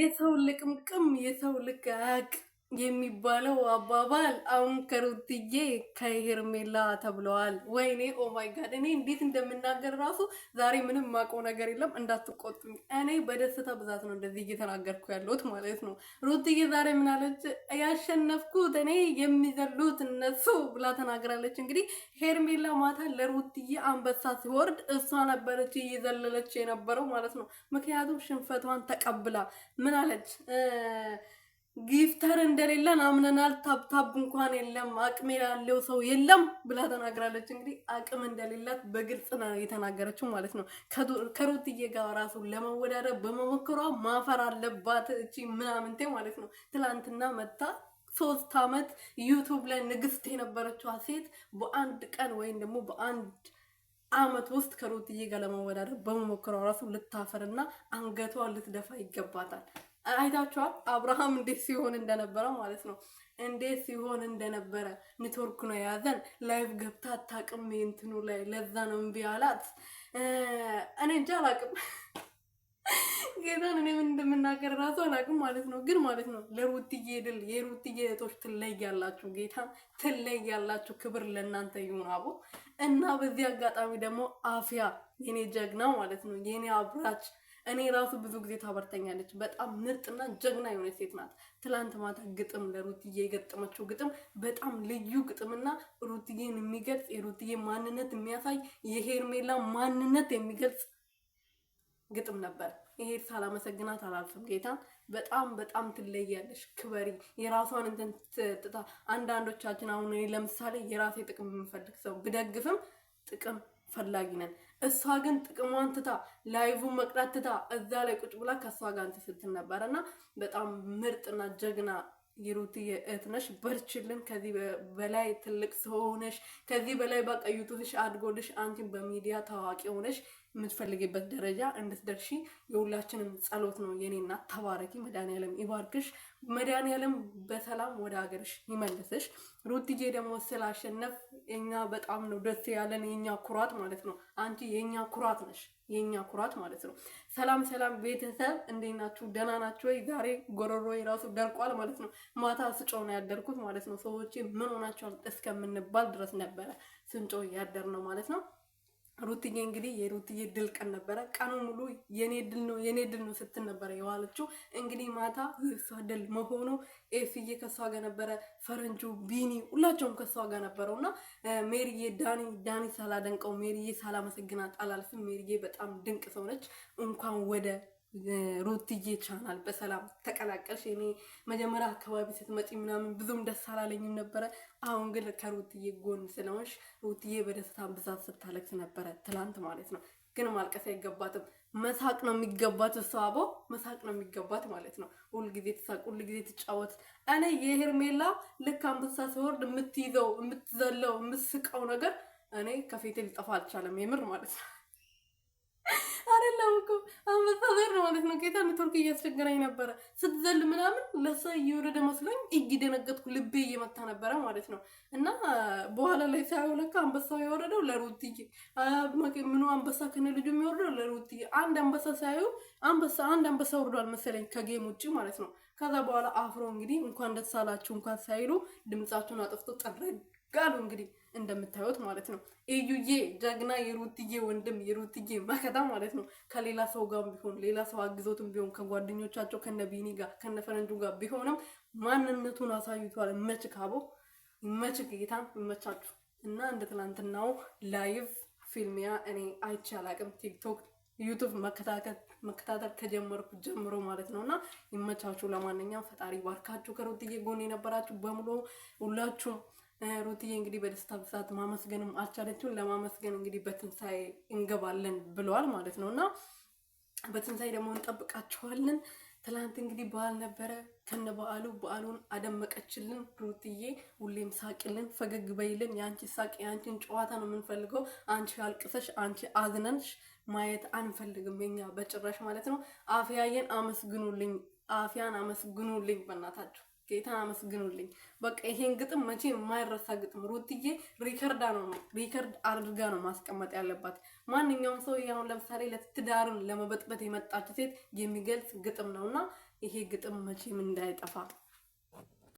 የሰው ልቅምቅም የሰው ልቃቅ የሚባለው አባባል አሁን ከሩትዬ ከሄርሜላ ተብለዋል። ወይኔ ኦ ማይ ጋድ! እኔ እንዴት እንደምናገር ራሱ ዛሬ ምንም ማውቀው ነገር የለም፣ እንዳትቆጡኝ። እኔ በደስታ ብዛት ነው እንደዚህ እየተናገርኩ ያለሁት ማለት ነው። ሩትዬ ዛሬ ምን አለች? ያሸነፍኩት እኔ የሚዘሉት እነሱ ብላ ተናግራለች። እንግዲህ ሄርሜላ ማታ ለሩትዬ አንበሳ ሲወርድ እሷ ነበረች እየዘለለች የነበረው ማለት ነው። ምክንያቱም ሽንፈቷን ተቀብላ ምን አለች? ጊፍተር እንደሌለን አምነናል፣ ታብታብ እንኳን የለም፣ አቅም ያለው ሰው የለም ብላ ተናግራለች። እንግዲህ አቅም እንደሌላት በግልጽ ነው የተናገረችው ማለት ነው። ከሩትዬ ጋር ራሱ ለመወዳደር በመሞከሯ ማፈር አለባት እቺ ምናምንቴ ማለት ነው። ትላንትና መታ 3 አመት ዩቲዩብ ላይ ንግስት የነበረችው ሴት በአንድ ቀን ወይም ደግሞ በአንድ አመት ውስጥ ከሩትዬ ጋር ለመወዳደር በመሞከሯ ራሱ ልታፈርና አንገቷን ልትደፋ ይገባታል። አይታችኋል አብርሃም እንዴት ሲሆን እንደነበረ ማለት ነው። እንዴት ሲሆን እንደነበረ ኔትወርክ ነው የያዘን። ላይቭ ገብታ አታውቅም እንትኑ ላይ ለዛ ነው እምቢ አላት። እኔ እንጃ አላውቅም ጌታን እኔ ምን እንደምናገር ራሱ አላውቅም ማለት ነው። ግን ማለት ነው ለሩትዬ ድል የሩትዬ እህቶች ትለያላችሁ፣ ጌታን ትለያላችሁ። ክብር ለእናንተ ይሁን አቦ። እና በዚህ አጋጣሚ ደግሞ አፍያ የኔ ጀግና ማለት ነው የኔ አብራች እኔ ራሱ ብዙ ጊዜ ታበርተኛለች። በጣም ምርጥና ጀግና የሆነች ሴት ናት። ትላንት ማታ ግጥም ለሩትዬ የገጠመችው ግጥም በጣም ልዩ ግጥምና ሩትዬን የሚገልጽ የሩትዬ ማንነት የሚያሳይ የሄርሜላ ማንነት የሚገልጽ ግጥም ነበር። ይሄ ሳላመሰግናት አላልፍም። ጌታን በጣም ትለያለሽ። ክበሪ። የራሷን እንትን ትታ አንዳንዶቻችን አሁን እኔ ለምሳሌ የራሴ ጥቅም የምፈልግ ሰው ብደግፍም ጥቅም ፈላጊ ነን። እሷ ግን ጥቅሟን ትታ ላይቭን መቅዳት ትታ እዛ ላይ ቁጭ ብላ ከሷ ጋር እንትን ስትል ነበርና በጣም ምርጥና ጀግና የሩትዬ እህት ነሽ። በርችልን። ከዚህ በላይ ትልቅ ሰው ሆነሽ ከዚህ በላይ በቃ ዩቲዩብሽ አድጎልሽ አንቺን በሚዲያ ታዋቂ ሆነሽ የምትፈልጊበት ደረጃ እንድትደርሺ የሁላችንም ጸሎት ነው። የኔ እናት ተባረኪ። መድኃኒዓለም ይባርክሽ። መድኃኒዓለም በሰላም ወደ ሀገርሽ ይመልስሽ። ሩትዬ ደግሞ ስላሸነፍ እኛ በጣም ነው ደስ ያለን። የኛ ኩራት ማለት ነው። አንቺ የኛ ኩራት ነሽ፣ የኛ ኩራት ማለት ነው። ሰላም ቤተሰብ እንዴት ናችሁ? ደህና ናችሁ ወይ? ዛሬ ጎሮሮዬ ራሱ ደርቋል ማለት ነው። ማታ ስጮህ ነው ያደርኩት ማለት ነው። ሰዎች ምን ሆናችኋል እስከምንባል ድረስ ነበረ ስንጮህ ያደር ነው ማለት ነው። ሩትዬ እንግዲህ የሩትዬ ድል ቀን ነበረ። ቀኑ ሙሉ የኔ ድል ነው ስትል ነበረ የዋለችው። እንግዲህ ማታ የሷ ድል መሆኑ ኤፍዬ ከሷ ጋር ነበረ፣ ፈረንጁ ቢኒ ሁላቸውም ከሷ ጋር ነበረውና ሜሪዬ ዳኒ ሳላደንቀው ሜሪዬ ሳላመሰግናት አላልፍም። ሜሪዬ በጣም ድንቅ ሰው ነች። እንኳን ወደ ሩትዬ ቻናል በሰላም ተቀላቀልሽ። እኔ መጀመሪያ አካባቢ ስትመጪ ምናምን ብዙም ደስ አላለኝም ነበረ። አሁን ግን ከሩትዬ ጎን ስለሆንሽ ሩትዬ በደስታ ብዛት ስታለቅስ ነበረ ትላንት ማለት ነው። ግን ማልቀስ አይገባትም፣ መሳቅ ነው የሚገባት። እሷ አቦ መሳቅ ነው የሚገባት ማለት ነው። ሁልጊዜ ትሳቅ፣ ሁልጊዜ ትጫወት። እኔ የሄርሜላ ልክ አንበሳ ሲወርድ የምትይዘው የምትዘለው የምትስቀው ነገር እኔ ከፊቴ ሊጠፋ አልቻለም። የምር ማለት ነው አይደለም እኮ አንበሳ ዘር ማለት ነው። ጌታ ኔትወርክ እያስቸገረኝ ነበረ። ስትዘል ምናምን ለሳ እየወረደ መስሎኝ እየደነገጥኩ ልቤ እየመታ ነበረ ማለት ነው። እና በኋላ ላይ ሳይው ለካ አንበሳው የወረደው ለሩትዬ ምኑ አንበሳ ከነ ልጁ የሚወርደው ለሩትዬ። አንድ አንበሳ ሳይው አንድ አንበሳ ወርዷል መሰለኝ ከጌም ውጪ ማለት ነው። ከዛ በኋላ አፍሮ እንግዲህ እንኳን ደስ አላችሁ እንኳን ሳይሉ ድምጻችሁን አጥፍቶ ጠረጋሉ እንግዲህ እንደምታዩት ማለት ነው። እዩዬ ጀግና የሩትዬ ወንድም የሩትዬ መከታ ማለት ነው። ከሌላ ሰው ጋር ቢሆን ሌላ ሰው አግዞትም ቢሆን ከጓደኞቻቸው ከነ ቢኒ ጋር ከነ ፈረንጁ ጋር ቢሆንም ማንነቱን አሳይቷል። መችክ አቦ መችክ ጌታን መቻችሁ። እና እንደ ትናንትናው ላይቭ ፊልሚያ እኔ አይቼ አላቅም። ቲክቶክ ዩቲዩብ መከታተል ከጀመርኩ ጀምሮ ማለት ነውና ይመቻችሁ። ለማንኛውም ፈጣሪ ባርካችሁ። ከሩትዬ ጎን የነበራችሁ በሙሉ ሁላችሁም ሩትዬ እንግዲህ በደስታ ብዛት ማመስገንም አልቻለችም። ለማመስገን እንግዲህ በትንሳኤ እንገባለን ብለዋል ማለት ነውና በትንሳኤ ደግሞ እንጠብቃችኋለን። ትላንት እንግዲህ በዓል ነበረ። ከነ በዓሉን አደመቀችልን ሩትዬ። ሁሌም ሳቅልን፣ ፈገግ በይልን። ያንቺ ሳቅ ያንቺን ጨዋታ ነው የምንፈልገው። አንቺ አልቅሰሽ አንቺ አዝነንሽ ማየት አንፈልግም የኛ በጭራሽ ማለት ነው። አፍያዬን አመስግኑልኝ፣ አፍያን አመስግኑልኝ በእናታችሁ ጌታ አመስግኑልኝ። በቃ ይሄን ግጥም መቼ የማይረሳ ግጥም ሩትዬ ሪከርድ አድርጋ ነው ማስቀመጥ ያለባት። ማንኛውም ሰው አሁን ለምሳሌ ለትዳርን ለመበጥበት የመጣች ሴት የሚገልጽ ግጥም ነውና ይሄ ግጥም መቼም እንዳይጠፋ